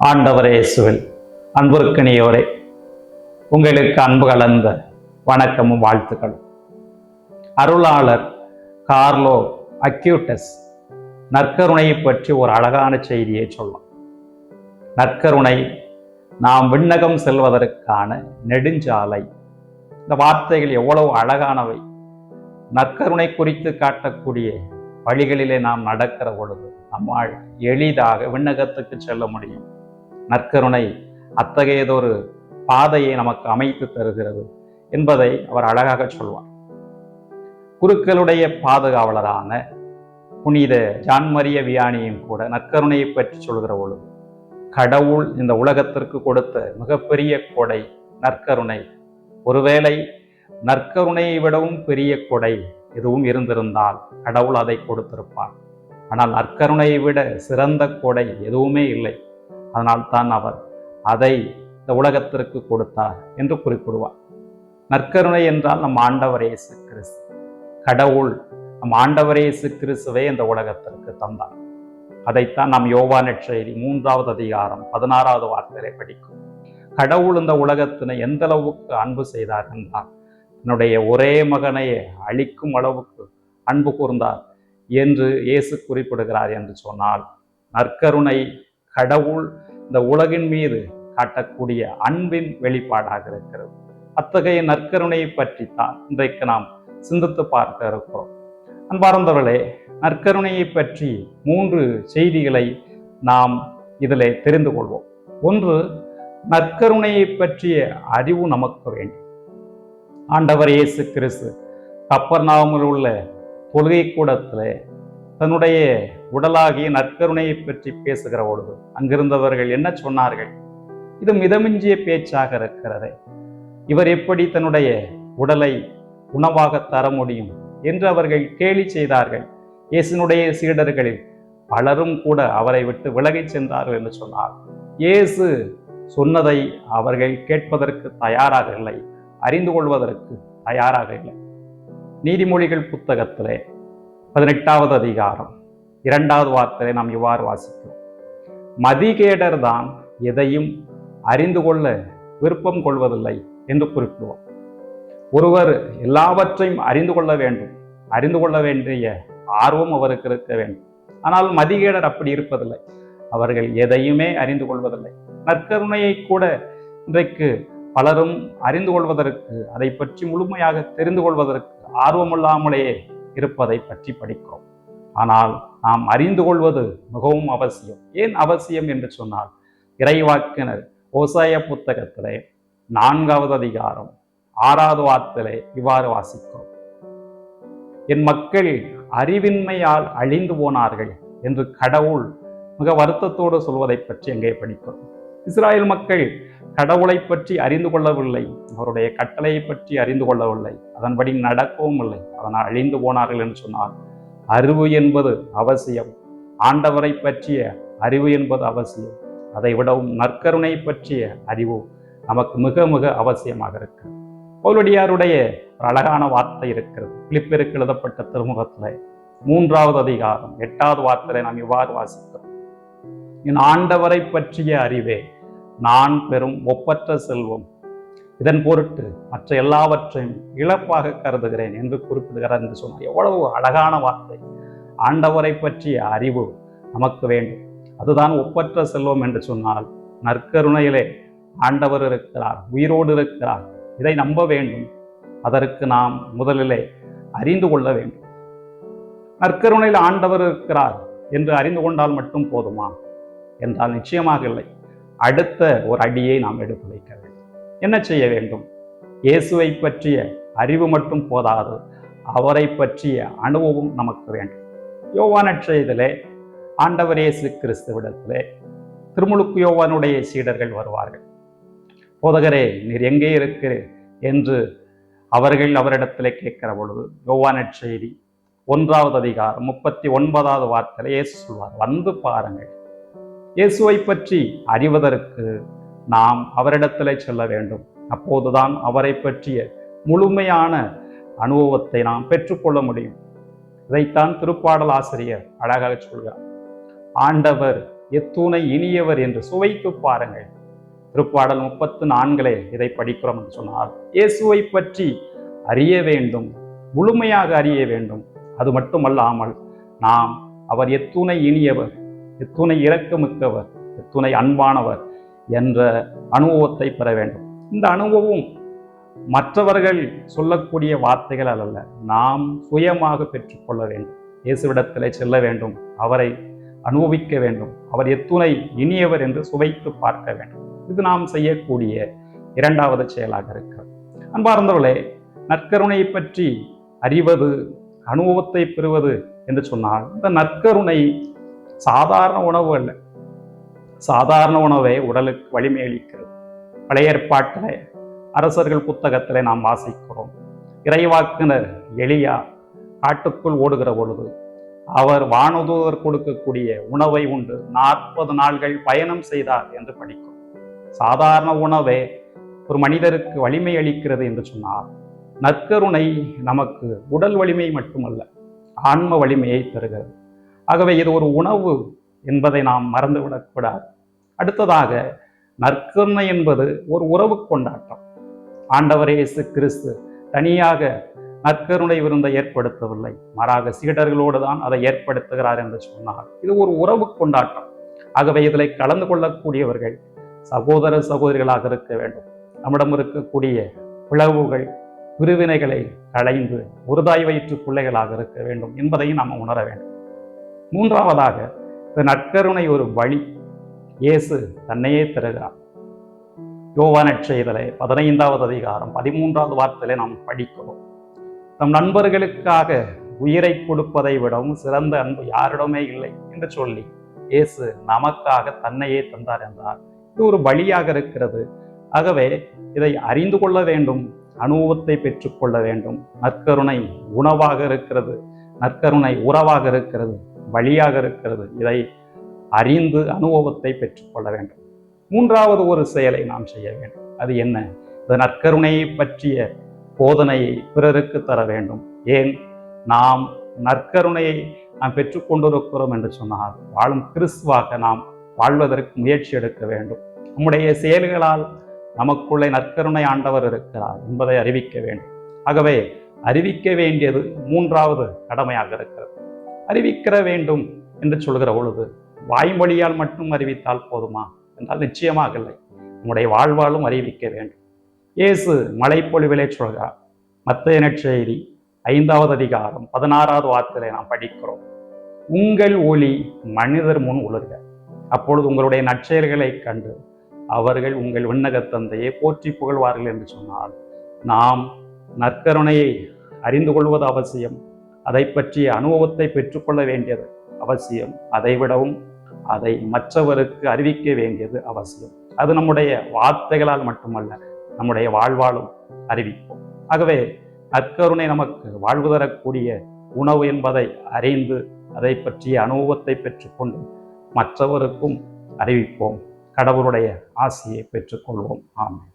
ஆண்டவரே இயேசுவில் அன்பிற்கினியோரே, உங்களுக்கு அன்பு கலந்த வணக்கமும் வாழ்த்துக்களும். அருளாளர் கார்லோ அக்யூட்டஸ் நற்கருணையை பற்றி ஒரு அழகான செய்தியை சொல்லலாம். நற்கருணை நாம் விண்ணகம் செல்வதற்கான நெடுஞ்சாலை. இந்த வார்த்தைகள் எவ்வளவு அழகானவை! நற்கருணை குறித்து காட்டக்கூடிய வழிகளிலே நாம் நடக்கிற பொழுது நம்மால் எளிதாக விண்ணகத்துக்கு செல்ல முடியும். நற்கருணை அத்தகையதொரு பாதையை நமக்கு அமைத்து தருகிறது என்பதை அவர் அழகாக சொல்வார். குருக்களுடைய பாதுகாவலரான புனித ஜான் மரிய வியானியும் கூட நற்கருணையை பற்றி சொல்கிற பொழுது, கடவுள் இந்த உலகத்திற்கு கொடுத்த மிகப்பெரிய கொடை நற்கருணை. ஒருவேளை நற்கருணையை விடவும் பெரிய கொடை எதுவும் இருந்திருந்தால் கடவுள் அதை கொடுத்திருப்பார். ஆனால் நற்கருணையை விட சிறந்த கொடை எதுவுமே இல்லை. அதனால் தான் அவர் அதை இந்த உலகத்திற்கு கொடுத்தார் என்று குறிப்பிடுவார். நற்கருணை என்றால் நம் ஆண்டவர் இயேசு கிறிஸ்து. கடவுள் நம் ஆண்டவர் இயேசு கிறிஸ்துவை இந்த உலகத்திற்கு தந்தார். அதைத்தான் நாம் யோவான் நற்செய்தி 3வது அதிகாரம் 16வது வார்த்தையிலே படிக்கும். கடவுள் இந்த உலகத்தினை எந்த அளவுக்கு அன்பு செய்தார் என்றால், தன்னுடைய ஒரே மகனை அழிக்கும் அளவுக்கு அன்பு கூர்ந்தார் என்று இயேசு குறிப்பிடுகிறார். என்று சொன்னால், நற்கருணை கடவுள் இந்த உலகின் மீது காட்டக்கூடிய அன்பின் வெளிப்பாடாக இருக்கிறது. அத்தகைய நற்கருணையை பற்றி தான் இன்றைக்கு நாம் சிந்தித்து பார்க்க இருக்கிறோம். அன்பார்ந்தவர்களே, நற்கருணையை பற்றி 3 செய்திகளை நாம் இதில் தெரிந்து கொள்வோம். ஒன்று, நற்கருணையை பற்றிய அறிவு நமக்கு வேண்டும். ஆண்டவர் இயேசு கிறிஸ்து கப்பர்நாகமில் உள்ள தொழுகை கூடத்தில் தன்னுடைய உடலாகிய நற்கருணையை பற்றி பேசுகிற பொழுது அங்கிருந்தவர்கள் என்ன சொன்னார்கள்? இது மிதமிஞ்சிய பேச்சாக இருக்கிறதே, இவர் எப்படி தன்னுடைய உடலை உணவாக தர முடியும் என்று அவர்கள் கேலி செய்தார்கள். இயேசுனுடைய சீடர்களில் பலரும் கூட அவரை விட்டு விலகிச் சென்றார்கள் என்று சொன்னார். இயேசு சொன்னதை அவர்கள் கேட்பதற்கு தயாராக இல்லை, அறிந்து கொள்வதற்கு தயாராக இல்லை. நீதிமொழிகள் புத்தகத்திலே 18வது அதிகாரம் 2வது வார்த்தையை நாம் இவ்வாறு வாசிக்கிறோம். மதிகேடர் தான் எதையும் அறிந்து கொள்ள விருப்பம் கொள்வதில்லை என்று குறிப்பிடுவோம். ஒருவர் எல்லாவற்றையும் அறிந்து கொள்ள வேண்டும், அறிந்து கொள்ள வேண்டிய ஆர்வம் அவருக்கு இருக்க வேண்டும். ஆனால் மதிகேடர் அப்படி இருப்பதில்லை. அவர்கள் எதையுமே அறிந்து கொள்வதில்லை. நற்கருணையை கூட இன்றைக்கு பலரும் அறிந்து கொள்வதற்கு, அதை பற்றி முழுமையாக தெரிந்து கொள்வதற்கு ஆர்வமில்லாமலேயே இருப்பதை பற்றி படிக்கிறோம். ஆனால் நாம் அறிந்து கொள்வது மிகவும் அவசியம். ஏன் அவசியம் என்று சொன்னால், இறைவாக்கினர் ஓசாயா புத்தகத்திலே 4வது அதிகாரம் 6வது வார்த்தையிலே இவ்வாறு வாசிக்கிறோம். என் மக்கள் அறிவின்மையால் அழிந்து போனார்கள் என்று கடவுள் மிக வருத்தத்தோடு சொல்வதை பற்றி எங்கே படிக்கிறோம். இஸ்ராயல் மக்கள் கடவுளை பற்றி அறிந்து கொள்ளவில்லை, அவருடைய கட்டளையை பற்றி அறிந்து கொள்ளவில்லை, அதன்படி நடக்கவும் இல்லை, அதனால் அழிந்து போனார்கள் என்று சொன்னால், அறிவு என்பது அவசியம். ஆண்டவரை பற்றிய அறிவு என்பது அவசியம். அதை விடவும் நற்கருணை பற்றிய அறிவு நமக்கு மிக மிக அவசியமாக இருக்கிறது. பவுலடியாருடைய ஒரு அழகான வார்த்தை இருக்கிறது. பிலிப்பியருக்கு எழுதப்பட்ட திருமுகத்தில் 3வது அதிகாரம் 8வது வார்த்தையில நாம் இவ்வாறு வாசிக்கிறோம். என் ஆண்டவரை பற்றிய அறிவே நான் பெறும் ஒப்பற்ற செல்வம், இதன் பொருட்டு மற்ற எல்லாவற்றையும் இழப்பாக கருதுகிறேன் என்று குறிப்பிடுகிறார் என்று சொன்னார். எவ்வளவு அழகான வார்த்தை! ஆண்டவரை பற்றிய அறிவு நமக்கு வேண்டும். அதுதான் ஒப்பற்ற செல்வம் என்று சொன்னால், நற்கருணையிலே ஆண்டவர் இருக்கிறார், உயிரோடு இருக்கிறார். இதை நம்ப வேண்டும். அதற்கு நாம் முதலிலே அறிந்து கொள்ள வேண்டும். நற்கருணையில் ஆண்டவர் இருக்கிறார் என்று அறிந்து கொண்டால் மட்டும் போதுமா என்றால் நிச்சயமாக இல்லை. அடுத்த ஒரு அடியை நாம் எடுத்து வைக்க வேண்டும். என்ன செய்ய வேண்டும்? இயேசுவை பற்றிய அறிவு மட்டும் போதாது, அவரை பற்றிய அனுபவம் நமக்கு வேண்டும். யோவான் நற்செய்தியிலே ஆண்டவர் இயேசு கிறிஸ்துவிடத்திலே திருமுழுக்கு யோவானுடைய சீடர்கள் வருவார்கள். போதகரே, நீர் எங்கே இருக்கிறீர் என்று அவர்கள் அவரிடத்திலே கேட்கிற பொழுது, யோவான் நற்செய்தி 1வது அதிகாரம் 39வது வார்த்தையில இயேசு சொல்வார், வந்து பாருங்கள். இயேசுவை பற்றி அறிவதற்கு நாம் அவரிடத்திலே செல்ல வேண்டும். அப்போதுதான் அவரை பற்றிய முழுமையான அனுபவத்தை நாம் பெற்றுக்கொள்ள முடியும். இதைத்தான் திருப்பாடல் ஆசிரியர் அழகாக சொல்கிறார். ஆண்டவர் எத்துணை இனியவர் என்று சுவைத்து பாருங்கள். திருப்பாடல் 34 இதை படிக்கிறோம் என்று சொன்னால், இயேசுவை பற்றி அறிய வேண்டும், முழுமையாக அறிய வேண்டும். அது மட்டுமல்லாமல் நாம் அவர் எத்துணை இனியவர், எத்துணை இரக்கமிக்கவர், எத்துணை அன்பானவர் என்ற அனுபவத்தை பெற வேண்டும். இந்த அனுபவம் மற்றவர்கள் சொல்லக்கூடிய வார்த்தைகள் அல்ல, நாம் சுயமாக பெற்றுக்கொள்ள வேண்டும். இயேசுவிடத்திலே செல்ல வேண்டும், அவரை அனுபவிக்க வேண்டும், அவர் எத்துணை இனியவர் என்று சுவைத்து பார்க்க வேண்டும். இது நாம் செய்யக்கூடிய இரண்டாவது செயலாக இருக்கிறது. அன்பார்ந்தவர்களே, நற்கருணையை பற்றி அறிவது, அனுபவத்தை பெறுவது என்று சொன்னால், இந்த நற்கருணை சாதாரண உணவு அல்ல. சாதாரண உணவை உடலுக்கு வலிமை அளிக்கிறது. பழைய ஏற்பாட்டிலே அரசர்கள் புத்தகத்திலே நாம் வாசிக்கிறோம், இறைவாக்கினர் எலியா காட்டுக்குள் ஓடுகிற பொழுது அவர் வானதூதர் கொடுக்கக்கூடிய உணவை உண்டு 40 நாள்கள் பயணம் செய்தார் என்று படிக்கும். சாதாரண உணவே ஒரு மனிதருக்கு வலிமை அளிக்கிறது என்று சொன்னார், நற்கருணை நமக்கு உடல் வலிமை மட்டுமல்ல, ஆன்ம வலிமையை தருகிறது. ஆகவே இது ஒரு உணவு என்பதை நாம் மறந்துவிடக்கூடாது. அடுத்ததாக, நற்கருணை என்பது ஒரு உறவு கொண்டாட்டம். ஆண்டவர் இயேசு கிறிஸ்து தனியாக நற்கருணை விருந்தை ஏற்படுத்தவில்லை, மாறாக சீடர்களோடு தான் அதை ஏற்படுத்துகிறார் என்று சொன்னார். இது ஒரு உறவு கொண்டாட்டம். ஆகவே இதில் கலந்து கொள்ளக்கூடியவர்கள் சகோதர சகோதரிகளாக இருக்க வேண்டும். நம்மிடம் இருக்கக்கூடிய பிளவுகள், பிரிவினைகளை களைந்து ஒருதாய் வயிற்று பிள்ளைகளாக இருக்க வேண்டும் என்பதையும் நாம் உணர வேண்டும். மூன்றாவதாக, இந்த நற்கருணை ஒரு வழி. இயேசு தன்னையே தருகிறார். யோவான் நற்செய்தியிலே 15வது அதிகாரம் 13வது வார்த்தையிலே நாம் படிக்கிறோம், தம் நண்பர்களுக்காக உயிரை கொடுப்பதை விடவும் சிறந்த அன்பு யாரிடமே இல்லை என்று சொல்லி இயேசு நமக்காக தன்னையே தந்தார் என்றார். இது ஒரு வழியாக இருக்கிறது. ஆகவே இதை அறிந்து கொள்ள வேண்டும், அனுபவத்தை பெற்றுக்கொள்ள வேண்டும். நற்கருணை உணவாக இருக்கிறது, நற்கருணை உறவாக இருக்கிறது, வழியாக இருக்கிறது. இதை அறிந்து அனுபவத்தை பெற்றுக்கொள்ள வேண்டும். மூன்றாவது ஒரு செயலை நாம் செய்ய வேண்டும். அது என்ன? இந்த நற்கருணையை பற்றிய போதனையை பிறருக்கு தர வேண்டும். ஏன்? நாம் நற்கருணையை நாம் பெற்றுக்கொண்டிருக்கிறோம் என்று சொன்னால், வாழும் கிறிஸ்துவாக நாம் வாழ்வதற்கு முயற்சி எடுக்க வேண்டும். நம்முடைய செயல்களால் நமக்குள்ளே நற்கருணை ஆண்டவர் இருக்கிறார் என்பதை அறிவிக்க வேண்டும். ஆகவே அறிவிக்க வேண்டியது மூன்றாவது கடமையாக இருக்கிறது. அறிவிக்கிற வேண்டும் என்று சொல்கிற பொழுது வாய்மொழியால் மட்டும் அறிவித்தால் போதுமா என்றால் நிச்சயமாக இல்லை. நம்முடைய வாழ்வாலும் அறிவிக்க வேண்டும். இயேசு மலைப்பொழிவிலே சொல்கிறார். மத்தேயு நற்செய்தி 5வது அதிகாரம் 16வது வார்த்தையிலே நாம் படிக்கிறோம், உங்கள் ஒளி மனிதர் முன் ஒளிர்க, அப்பொழுது உங்களுடைய நற்செயல்களை கண்டு அவர்கள் உங்கள் விண்ணக தந்தையை போற்றி புகழ்வார்கள் என்று சொன்னால், நாம் நற்கருணையை அறிந்து கொள்வது அவசியம். அதை பற்றிய அனுபவத்தை பெற்றுக்கொள்ள வேண்டியது அவசியம். அதை விடவும் அதை மற்றவருக்கு அறிவிக்க வேண்டியது அவசியம். அது நம்முடைய வார்த்தைகளால் மட்டுமல்ல, நம்முடைய வாழ்வாலும் அறிவிப்போம். ஆகவே நற்கருணை நமக்கு வாழ்வு தரக்கூடிய உணவு என்பதை அறிந்து அதை பற்றிய அனுபவத்தை பெற்றுக்கொண்டு மற்றவருக்கும் அறிவிப்போம். கடவுளுடைய ஆசியை பெற்றுக்கொள்வோம். ஆமென்.